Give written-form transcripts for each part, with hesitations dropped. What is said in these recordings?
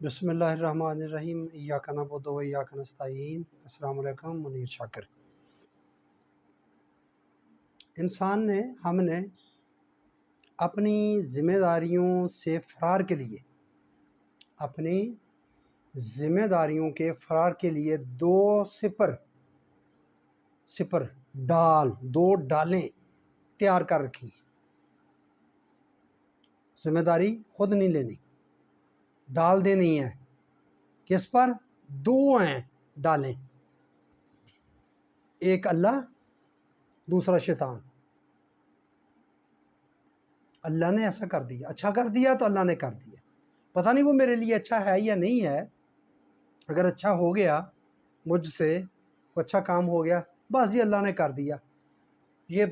بسم اللہ الرحمن الرحیم ایاک نعبد و ایاک نستعین۔ السلام علیکم، منیر شاکر۔ ہم نے اپنی ذمہ داریوں سے فرار کے لیے دو دو ڈالیں تیار کر رکھی ہیں۔ ذمہ داری خود نہیں لینی، ڈال دینی ہے۔ کس پر؟ دو ہیں ڈالیں، ایک اللہ، دوسرا شیطان۔ اللہ نے ایسا کر دیا، اچھا کر دیا تو اللہ نے کر دیا، پتہ نہیں وہ میرے لیے اچھا ہے یا نہیں ہے۔ اگر اچھا ہو گیا، مجھ سے کوئی اچھا کام ہو گیا، بس جی اللہ نے کر دیا۔ یہ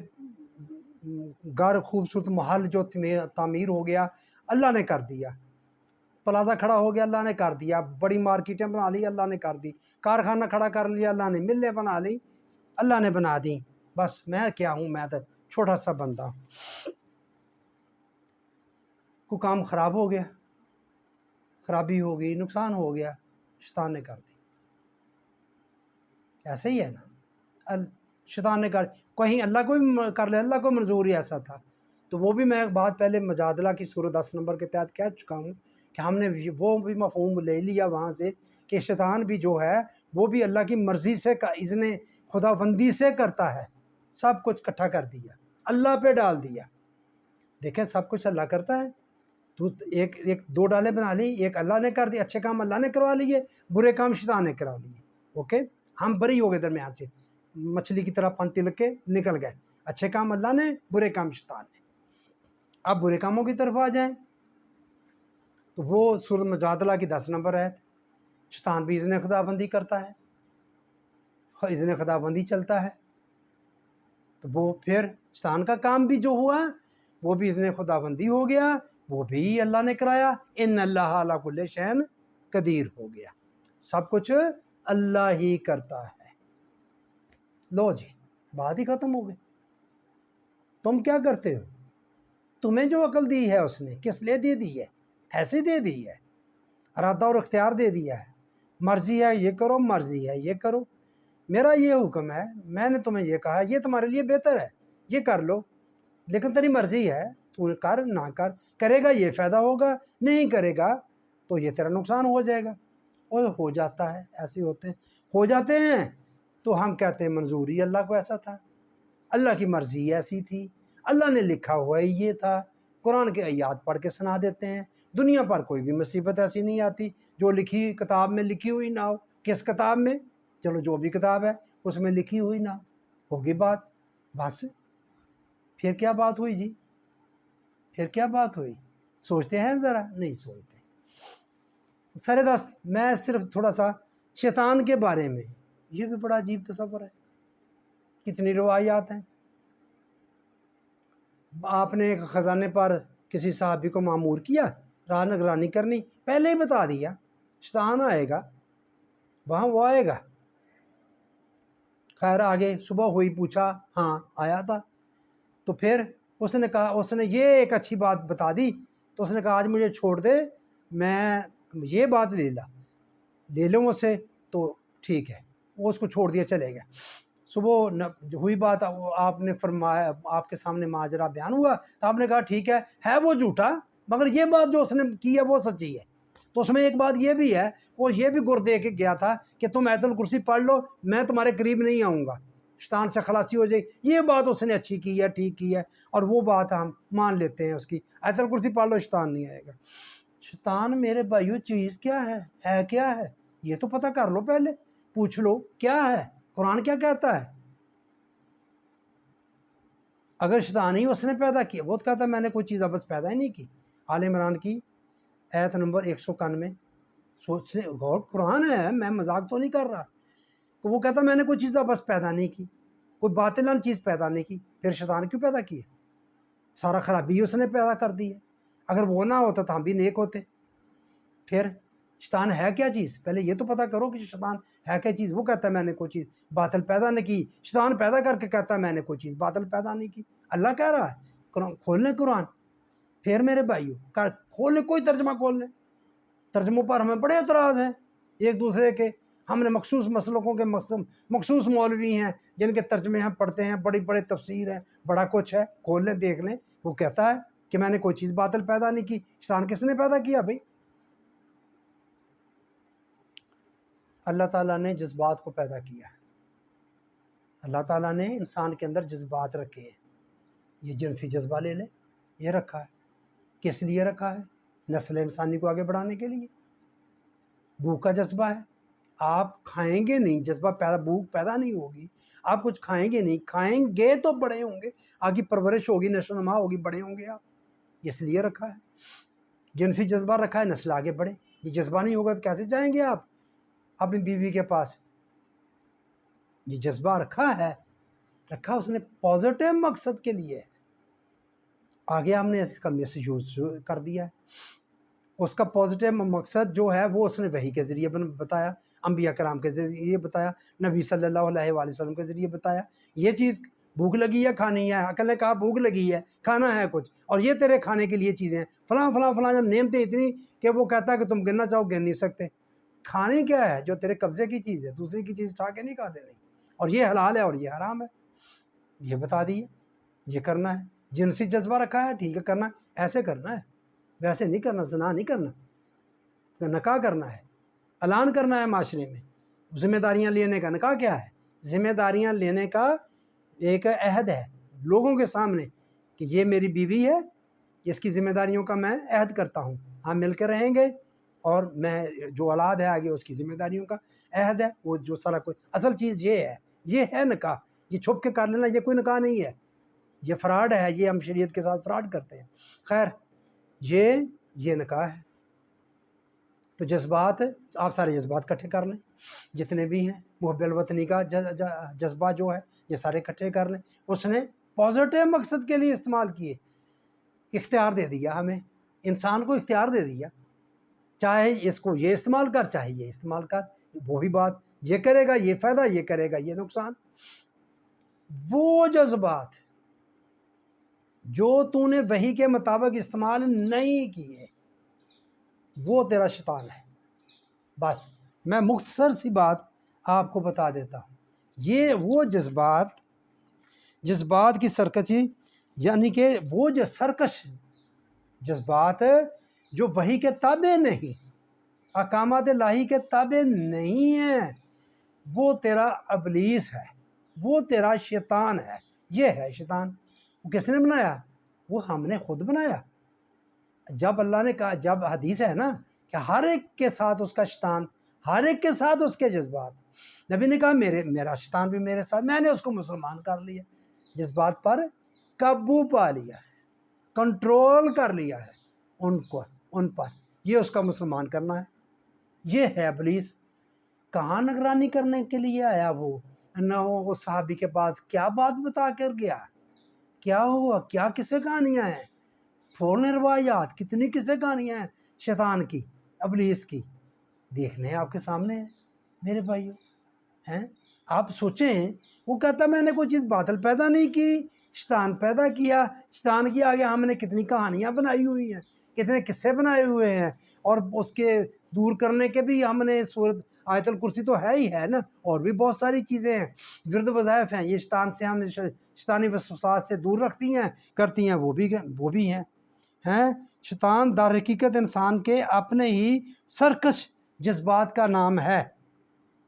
گھر خوبصورت محل جو تعمیر ہو گیا، اللہ نے کر دیا۔ پلازا کھڑا ہو گیا، اللہ نے کر دیا۔ بڑی مارکیٹیں بنا لی، اللہ نے کر دی۔ کارخانہ کھڑا کر لیا اللہ نے، ملیں بنا لی اللہ نے بنا دی۔ بس میں کیا ہوں، میں تو چھوٹا سا بندہ ہوں۔ کوئی کام خراب ہو گیا، خرابی ہو گئی، نقصان ہو گیا، شیطان نے کر دی۔ ایسے ہی ہے نا، شیطان نے کر، کہیں اللہ کو بھی کر لے، اللہ کو منظور ہی ایسا تھا۔ تو وہ بھی میں ایک بات پہلے مجادلہ کی سورہ 10 نمبر کے تحت کہہ چکا ہوں کہ ہم نے وہ بھی مفہوم لے لیا وہاں سے کہ شیطان بھی جو ہے وہ بھی اللہ کی مرضی سے اذن خدا بندی سے کرتا ہے۔ سب کچھ اکٹھا کر دیا، اللہ پہ ڈال دیا۔ دیکھیں سب کچھ اللہ کرتا ہے۔ تو ایک دو ڈالیں بنا لی، ایک اللہ نے کر دی، اچھے کام اللہ نے کروا لیے، برے کام شیطان نے کروا لیے۔ اوکے، ہم بری ہو گئے درمیان سے، مچھلی کی طرح پن تلک کے نکل گئے۔ اچھے کام اللہ نے، برے کام شیطان نے۔ اب برے کاموں کی طرف آ جائیں تو وہ سورۃ مجادلہ کی 10 نمبر آیت، شیطان بھی اذن خدا بندی کرتا ہے، اذن خدا بندی چلتا ہے۔ تو وہ پھر شیطان کا کام بھی جو ہوا وہ بھی اذن خدا بندی ہو گیا، وہ بھی اللہ نے کرایا۔ ان اللہ علی کل شیء قدیر ہو گیا، سب کچھ اللہ ہی کرتا ہے۔ لو جی، بات ہی ختم ہو گئی۔ تم کیا کرتے ہو؟ تمہیں جو عقل دی ہے اس نے کس لیے دے دی ہے؟ ایسے دے دی ہے، ارادہ اور اختیار دے دیا ہے۔ مرضی ہے یہ کرو، مرضی ہے یہ کرو، میرا یہ حکم ہے، میں نے تمہیں یہ کہا، یہ تمہارے لیے بہتر ہے، یہ کر لو، لیکن تیری مرضی ہے، تو کر نہ کر، کرے گا یہ فائدہ ہوگا، نہیں کرے گا تو یہ تیرا نقصان ہو جائے گا۔ اور ہو جاتا ہے، ایسے ہو جاتے ہیں تو ہم کہتے ہیں منظوری اللہ کو ایسا تھا، اللہ کی مرضی ایسی تھی، اللہ نے لکھا ہوا ہی یہ تھا۔ قرآن کے آیات پڑھ کے سنا دیتے ہیں۔ دنیا پر کوئی بھی مصیبت ایسی نہیں آتی جو لکھی کتاب میں لکھی ہوئی نہ ہو۔ کس کتاب میں؟ چلو جو بھی کتاب ہے اس میں لکھی ہوئی نہ ہوگی بات، بس پھر کیا بات ہوئی جی؟ پھر کیا بات ہوئی؟ سوچتے ہیں ذرا؟ نہیں سوچتے۔ سر دست میں صرف تھوڑا سا شیطان کے بارے میں، یہ بھی بڑا عجیب تصور ہے، کتنی روایات ہیں۔ آپ نے ایک خزانے پر کسی صحابی کو مامور کیا راہ نگرانی کرنی، پہلے ہی بتا دیا شیطان آئے گا، وہاں وہ آئے گا۔ خیر آگے صبح ہوئی، پوچھا، ہاں آیا تھا۔ تو پھر اس نے کہا، اس نے یہ ایک اچھی بات بتا دی تو اس نے کہا آج مجھے چھوڑ دے، میں یہ بات لے لوں اس سے تو ٹھیک ہے۔ وہ اس کو چھوڑ دیا، چلے گئے۔ صبح ہوئی بات، آپ نے فرمایا، آپ کے سامنے ماجرا بیان ہوا تو آپ نے کہا ٹھیک ہے وہ جھوٹا، مگر یہ بات جو اس نے کی ہے وہ سچی ہے۔ تو اس میں ایک بات یہ بھی ہے، وہ یہ بھی گر دے کے گیا تھا کہ تم آیت الکرسی پڑھ لو، میں تمہارے قریب نہیں آؤں گا، شیطان سے خلاصی ہو جائے۔ یہ بات اس نے اچھی کی ہے، ٹھیک کی ہے، اور وہ بات ہم مان لیتے ہیں اس کی، آیت الکرسی پڑھ لو شیطان نہیں آئے گا۔ شیطان میرے بھائیو چیز کیا ہے کیا ہے؟ یہ تو پتہ کر لو، پہلے پوچھ لو کیا ہے، قرآن کیا کہتا ہے۔ اگر شیطان ہی اس نے پیدا کیا، وہ کہتا ہے میں نے کوئی چیز ابس پیدا ہی نہیں کی۔ آل عمران کی آیت نمبر 191، سوچنے غور، قرآن ہے، میں مذاق تو نہیں کر رہا۔ تو وہ کہتا ہے میں نے کوئی چیز ابس پیدا نہیں کی، کوئی باطلاً چیز پیدا نہیں کی، پھر شیطان کیوں پیدا کی ہے؟ سارا خرابی اس نے پیدا کر دی ہے۔ اگر وہ نہ ہوتا تو ہم بھی نیک ہوتے۔ پھر شیطان ہے کیا چیز؟ پہلے یہ تو پتہ کرو کہ شیطان ہے کیا چیز۔ وہ کہتا ہے میں نے کوئی چیز باطل پیدا نہیں کی، شیطان پیدا کر کے کہتا ہے میں نے کوئی چیز باطل پیدا نہیں کی۔ اللہ کہہ رہا ہے، کھول لیں قرآن، پھر میرے بھائیو کھول لیں، کوئی ترجمہ کھول لیں، ترجموں پر ہمیں بڑے اعتراض ہیں ایک دوسرے کے. ہم نے مخصوص مسلکوں کے مخصوص مولوی ہیں جن کے ترجمے ہم پڑھتے ہیں، بڑی بڑے تفسیر ہیں، بڑا کچھ ہے، کھول لیں دیکھ لیں. وہ کہتا ہے کہ میں نے کوئی چیز باطل پیدا نہیں کی. شیطان کس نے پیدا کیا بھائی؟ اللہ تعالیٰ نے جذبات کو پیدا کیا ہے. اللہ تعالیٰ نے انسان کے اندر جذبات رکھے ہیں. یہ جنسی جذبہ لے لیں، یہ رکھا ہے. کس لیے رکھا ہے؟ نسل انسانی کو آگے بڑھانے کے لیے. بھوک کا جذبہ ہے، آپ کھائیں گے نہیں، جذبہ پیدا، بھوک پیدا نہیں ہوگی. آپ کچھ کھائیں گے نہیں، کھائیں گے تو بڑے ہوں گے، آگے پرورش ہوگی، نشو و نما ہوگی، بڑے ہوں گے آپ. اس لیے رکھا ہے. جنسی جذبہ رکھا ہے نسل آگے بڑھے. یہ جذبہ نہیں ہوگا تو کیسے جائیں گے آپ اپنی بیوی کے پاس؟ یہ جذبہ رکھا ہے، رکھا اس نے پازیٹیو مقصد کے لیے. آگے ہم نے اس کا مس یوز کر دیا ہے. اس کا پازیٹیو مقصد جو ہے وہ اس نے وحی کے ذریعے بتایا، انبیاء کرام کے ذریعے بتایا، نبی صلی اللہ علیہ وآلہ وسلم کے ذریعے بتایا. یہ چیز بھوک لگی ہے کھانی ہے، عقل نے کہا بھوک لگی ہے کھانا ہے کچھ، اور یہ تیرے کھانے کے لیے چیزیں ہیں فلاں فلاں فلاں. جب نعمتیں اتنی کہ وہ کہتا ہے کہ تم گننا چاہو گن نہیں سکتے. کھانے کیا ہے؟ جو تیرے قبضے کی چیز ہے، دوسری کی چیز اٹھا کے نہیں کھا لینی. اور یہ حلال ہے اور یہ حرام ہے، یہ بتا دیے. یہ کرنا ہے. جنسی جذبہ رکھا ہے، ٹھیک ہے کرنا ہے، ایسے کرنا ہے، ویسے نہیں کرنا. زنا نہیں کرنا، نکاح کرنا ہے، اعلان کرنا ہے معاشرے میں. ذمہ داریاں لینے کا نکاح کیا ہے؟ ذمہ داریاں لینے کا ایک عہد ہے لوگوں کے سامنے کہ یہ میری بیوی ہے، اس کی ذمہ داریوں کا میں عہد کرتا ہوں. ہم مل کے رہیں گے اور میں جو اولاد ہے آگے اس کی ذمہ داریوں کا عہد ہے. وہ جو سارا کوئی اصل چیز یہ ہے نکاح. یہ چھپ کے کر لینا یہ کوئی نکاح نہیں ہے، یہ فراڈ ہے. یہ ہم شریعت کے ساتھ فراڈ کرتے ہیں. خیر، یہ نکاح ہے. تو جذبات، آپ سارے جذبات اکٹھے کر لیں جتنے بھی ہیں. محب الوطنی کا جذبہ جو ہے یہ سارے اکٹھے کر لیں. اس نے پازیٹیو مقصد کے لیے استعمال کیے. اختیار دے دیا ہمیں، انسان کو اختیار دے دیا، چاہے اس کو یہ استعمال کر چاہے یہ استعمال کر. وہی بات، یہ کرے گا یہ فائدہ، یہ کرے گا یہ نقصان. وہ جذبات جو تو نے وحی کے مطابق استعمال نہیں کیے وہ تیرا شیطان ہے. بس میں مختصر سی بات آپ کو بتا دیتا ہوں. یہ وہ جذبات کی سرکشی، یعنی کہ وہ جو سرکش جذبات جو وحی کے تابع نہیں، احکامات الہی کے تابع نہیں ہیں، وہ تیرا ابلیس ہے، وہ تیرا شیطان ہے. یہ ہے شیطان. وہ کس نے بنایا؟ وہ ہم نے خود بنایا. جب اللہ نے کہا، جب حدیث ہے نا کہ ہر ایک کے ساتھ اس کا شیطان، ہر ایک کے ساتھ اس کے جذبات. نبی نے کہا میرا شیطان بھی میرے ساتھ. میں نے اس کو مسلمان کر لیا، جذبات پر قابو پا لیا ہے، کنٹرول کر لیا ہے ان پر. یہ اس کا مسلمان کرنا ہے. یہ ہے ابلیس. کہاں نگرانی کرنے کے لیے آیا وہ نہ وہ صحابی کے پاس کیا بات بتا کر گیا؟ کیا ہوا؟ کیا قصے کہانیاں ہیں؟ پھولنے روایات، کتنی قصے کہانیاں ہیں شیطان کی، ابلیس کی. دیکھنے ہیں آپ کے سامنے ہیں میرے بھائیوں. ہیں آپ سوچیں، وہ کہتا میں نے کوئی چیز باطل پیدا نہیں کی، شیطان پیدا کیا. شیطان کی آگے ہم نے کتنی کہانیاں بنائی ہوئی ہیں، کتنے قصے بنائے ہوئے ہیں. اور اس کے دور کرنے کے بھی ہم نے سورت آیت الکرسی تو ہے ہی ہے نا، اور بھی بہت ساری چیزیں ہیں، ورد وظائف ہیں. یہ شیطان سے ہم شیطانی وسوسات سے دور رکھتی ہیں، کرتی ہیں، وہ بھی ہیں. شیطان در حقیقت انسان کے اپنے ہی سرکش جذبات کا نام ہے.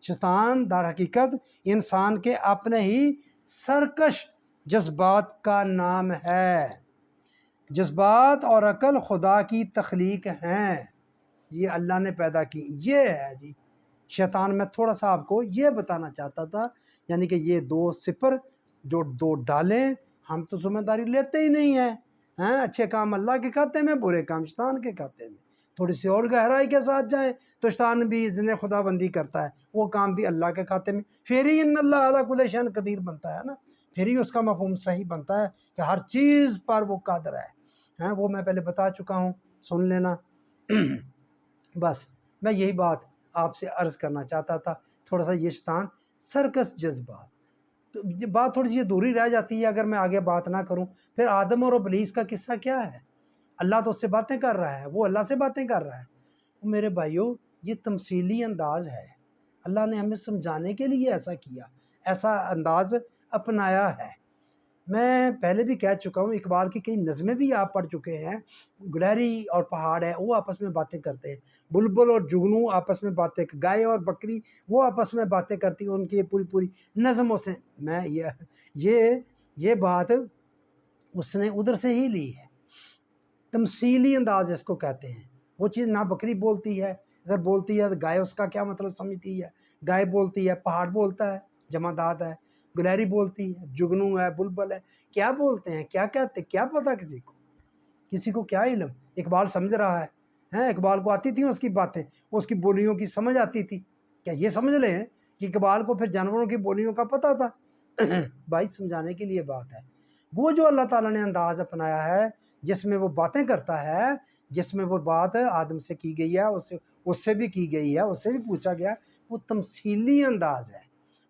شیطان در حقیقت انسان کے اپنے ہی سرکش جذبات کا نام ہے. جذبات اور عقل خدا کی تخلیق ہیں، یہ اللہ نے پیدا کی. یہ ہے جی شیطان. میں تھوڑا سا آپ کو یہ بتانا چاہتا تھا، یعنی کہ یہ دو صفر جو دو ڈالیں، ہم تو ذمہ داری لیتے ہی نہیں ہیں. اچھے کام اللہ کے کھاتے میں، برے کام شیطان کے کھاتے میں. تھوڑی سی اور گہرائی کے ساتھ جائیں تو شیطان بھی اذن خدا بندی کرتا ہے، وہ کام بھی اللہ کے کھاتے میں. پھر ہی ان اللہ علی کل شیء قدیر بنتا ہے نا، پھر ہی اس کا مفہوم صحیح بنتا ہے کہ ہر چیز پر وہ قادر ہے. وہ میں پہلے بتا چکا ہوں، سن لینا. بس میں یہی بات آپ سے عرض کرنا چاہتا تھا. تھوڑا سا یہ شیطان سرکش جذبات، تو بات تھوڑی سی ادھوری رہ جاتی ہے اگر میں آگے بات نہ کروں. پھر آدم اور ابلیس کا قصہ کیا ہے؟ اللہ تو اس سے باتیں کر رہا ہے، وہ اللہ سے باتیں کر رہا ہے. میرے بھائیوں یہ تمثیلی انداز ہے، اللہ نے ہمیں سمجھانے کے لیے ایسا کیا، ایسا انداز اپنایا ہے۔ میں پہلے بھی کہہ چکا ہوں، اقبال کی کئی نظمیں بھی آپ پڑھ چکے ہیں۔ گلہری اور پہاڑ ہے وہ آپس میں باتیں کرتے ہیں، بلبل اور جگنو آپس میں باتیں، گائے اور بکری وہ آپس میں باتیں کرتی ہیں، ان کی پوری نظموں سے میں یہ بات اس نے ادھر سے ہی لی ہے۔ تمثیلی انداز اس کو کہتے ہیں۔ وہ چیز نہ بکری بولتی ہے، اگر بولتی ہے تو گائے اس کا کیا مطلب سمجھتی ہے، گائے بولتی ہے، پہاڑ بولتا ہے، جمادات ہے، گلہری بولتی ہے، جگنو ہے، بلبل ہے، کیا بولتے ہیں، کیا کہتے، کیا پتہ کسی کو کیا علم۔ اقبال سمجھ رہا ہے، اقبال کو آتی تھیں اس کی باتیں، اس کی بولیوں کی سمجھ آتی تھی۔ کیا یہ سمجھ لیں کہ اقبال کو پھر جانوروں کی بولیوں کا پتہ تھا؟ بھائی سمجھانے کے لیے بات ہے۔ وہ جو اللہ تعالیٰ نے انداز اپنایا ہے جس میں وہ باتیں کرتا ہے، جس میں وہ بات آدم سے کی گئی ہے، اس سے بھی کی گئی ہے، اس سے بھی پوچھا گیا، وہ تمثیلی انداز ہے۔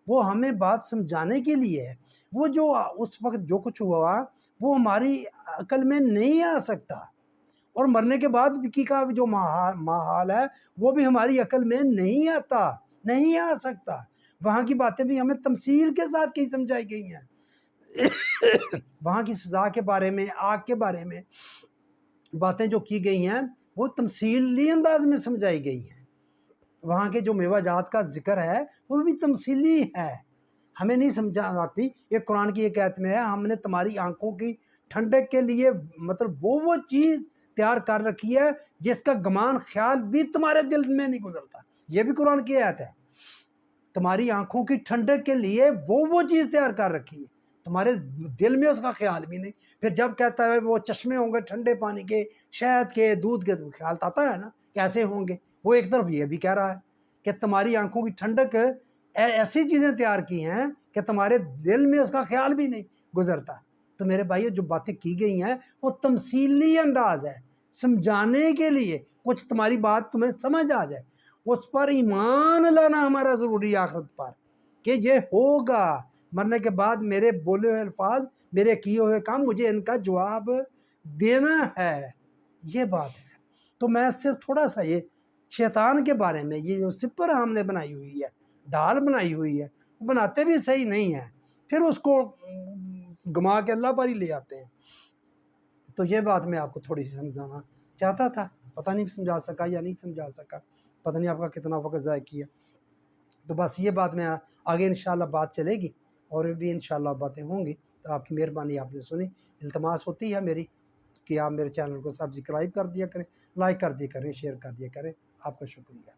وہ ہمیں بات سمجھانے کے لیے ہے۔ وہ جو اس وقت جو کچھ ہوا وہ ہماری عقل میں نہیں آ سکتا، اور مرنے کے بعد کی کا جو محال ہے وہ بھی ہماری عقل میں نہیں آتا، نہیں آ سکتا۔ وہاں کی باتیں بھی ہمیں تمثیل کے ساتھ کی سمجھائی گئی ہیں۔ وہاں کی سزا کے بارے میں، آگ کے بارے میں باتیں جو کی گئی ہیں وہ تمثیلی انداز میں سمجھائی گئی ہیں۔ وہاں کے جو میوہ جات کا ذکر ہے وہ بھی تمثیلی ہے، ہمیں نہیں سمجھا آتی۔ یہ قرآن کی ایک آیت میں ہے، ہم نے تمہاری آنکھوں کی ٹھنڈک کے لیے مطلب وہ چیز تیار کر رکھی ہے جس کا گمان خیال بھی تمہارے دل میں نہیں گزرتا۔ یہ بھی قرآن کی آیت ہے، تمہاری آنکھوں کی ٹھنڈک کے لیے وہ چیز تیار کر رکھی ہے، تمہارے دل میں اس کا خیال بھی نہیں۔ پھر جب کہتا ہے وہ چشمے ہوں گے ٹھنڈے پانی کے، شہد کے، دودھ کے، تو خیال آتا ہے نا کیسے ہوں گے۔ وہ ایک طرف یہ بھی کہہ رہا ہے کہ تمہاری آنکھوں کی ٹھنڈک ایسی چیزیں تیار کی ہیں کہ تمہارے دل میں اس کا خیال بھی نہیں گزرتا۔ تو میرے بھائیو جو باتیں کی گئی ہیں وہ تمثیلی انداز ہے، سمجھانے کے لیے، کچھ تمہاری بات تمہیں سمجھ آ جائے، اس پر ایمان لانا ہمارا ضروری آخرت پر، کہ یہ ہوگا، مرنے کے بعد میرے بولے ہوئے الفاظ، میرے کیے ہوئے کام، مجھے ان کا جواب دینا ہے، یہ بات ہے۔ تو میں صرف تھوڑا سا یہ شیطان کے بارے میں، یہ جو سپر ہم نے بنائی ہوئی ہے، ڈھال بنائی ہوئی ہے، وہ بناتے بھی صحیح نہیں ہیں، پھر اس کو گما کے اللہ پر ہی لے آتے ہیں۔ تو یہ بات میں آپ کو تھوڑی سی سمجھانا چاہتا تھا، پتہ نہیں سمجھا سکا یا نہیں سمجھا سکا، پتہ نہیں آپ کا کتنا وقت ضائع کیا۔ تو بس یہ بات میں آگے انشاءاللہ بات چلے گی، اور بھی انشاءاللہ باتیں ہوں گی۔ تو آپ کی مہربانی آپ نے سنی، التماس ہوتی ہے میری کہ آپ میرے چینل کو سبسکرائب کر دیا کریں، لائک کر دیا کریں، شیئر کر دیا کریں۔ آپ کا شکریہ۔